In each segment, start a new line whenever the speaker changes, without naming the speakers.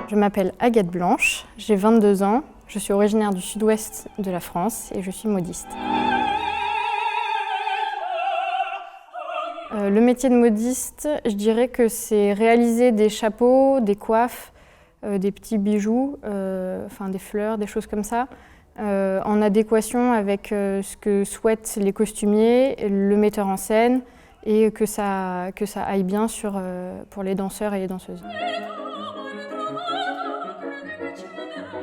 Je m'appelle Agathe Blanche, j'ai 22 ans, je suis originaire du sud-ouest de la France et je suis modiste. Le métier de modiste, je dirais que c'est réaliser des chapeaux, des coiffes, des petits bijoux, des fleurs, des choses comme ça, en adéquation avec ce que souhaitent les costumiers, le metteur en scène et que ça aille bien pour les danseurs et les danseuses.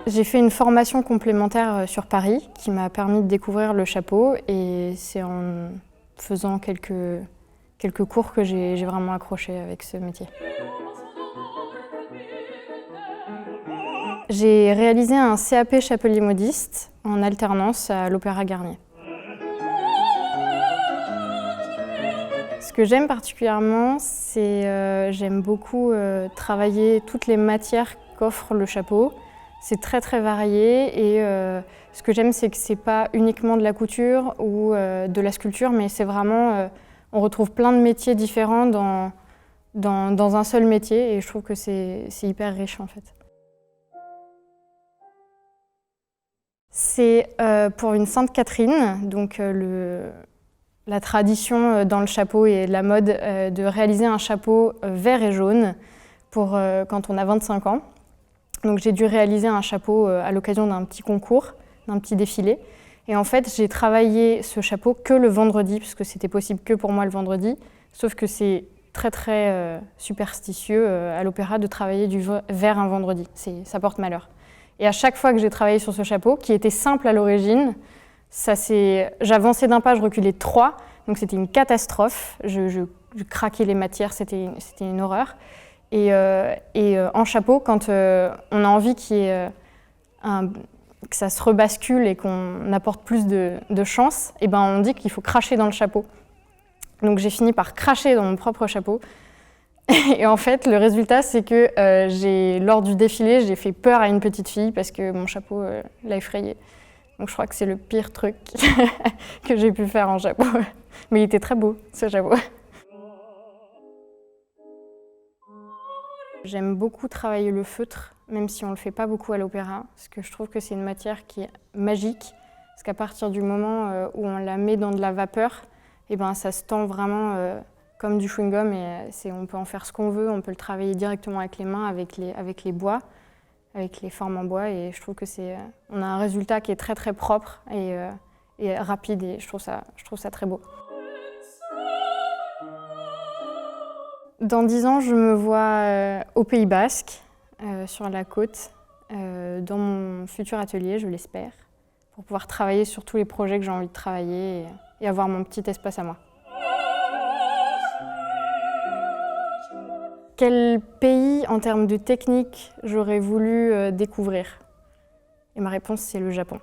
J'ai fait une formation complémentaire sur Paris qui m'a permis de découvrir le chapeau et c'est en faisant quelques cours que j'ai vraiment accroché avec ce métier. J'ai réalisé un CAP chapelier modiste en alternance à l'Opéra Garnier. Ce que j'aime particulièrement, c'est j'aime beaucoup travailler toutes les matières qu'offre le chapeau. C'est très varié et ce que j'aime, c'est que c'est pas uniquement de la couture ou de la sculpture, mais c'est vraiment, on retrouve plein de métiers différents dans un seul métier et je trouve que c'est hyper riche en fait. C'est pour une Sainte Catherine, donc la tradition dans le chapeau et la mode de réaliser un chapeau vert et jaune pour quand on a 25 ans. Donc j'ai dû réaliser un chapeau à l'occasion d'un petit concours, d'un petit défilé. Et en fait, j'ai travaillé ce chapeau que le vendredi, puisque c'était possible que pour moi le vendredi. Sauf que c'est très superstitieux à l'opéra de travailler du vert un vendredi. Ça porte malheur. Et à chaque fois que j'ai travaillé sur ce chapeau, qui était simple à l'origine, j'avançais d'un pas, je reculais de 3, donc c'était une catastrophe. Je craquais les matières, c'était une horreur. Et en chapeau, quand on a envie que ça se rebascule et qu'on apporte plus de chance, et ben on dit qu'il faut cracher dans le chapeau. Donc j'ai fini par cracher dans mon propre chapeau. Et en fait, le résultat, c'est que lors du défilé, j'ai fait peur à une petite fille parce que mon chapeau l'a effrayée. Donc je crois que c'est le pire truc que j'ai pu faire en chapeau. Mais il était très beau, ce chapeau. J'aime beaucoup travailler le feutre, même si on ne le fait pas beaucoup à l'opéra, parce que je trouve que c'est une matière qui est magique, parce qu'à partir du moment où on la met dans de la vapeur, et ben, ça se tend vraiment comme du chewing-gum, et on peut en faire ce qu'on veut, on peut le travailler directement avec les mains, avec les bois, avec les formes en bois, et je trouve que on a un résultat qui est très propre et rapide, et je trouve ça très beau. Dans 10 ans, je me vois au Pays Basque, sur la côte, dans mon futur atelier, je l'espère, pour pouvoir travailler sur tous les projets que j'ai envie de travailler et avoir mon petit espace à moi. Quel pays, en termes de technique, j'aurais voulu découvrir? Et ma réponse, c'est le Japon.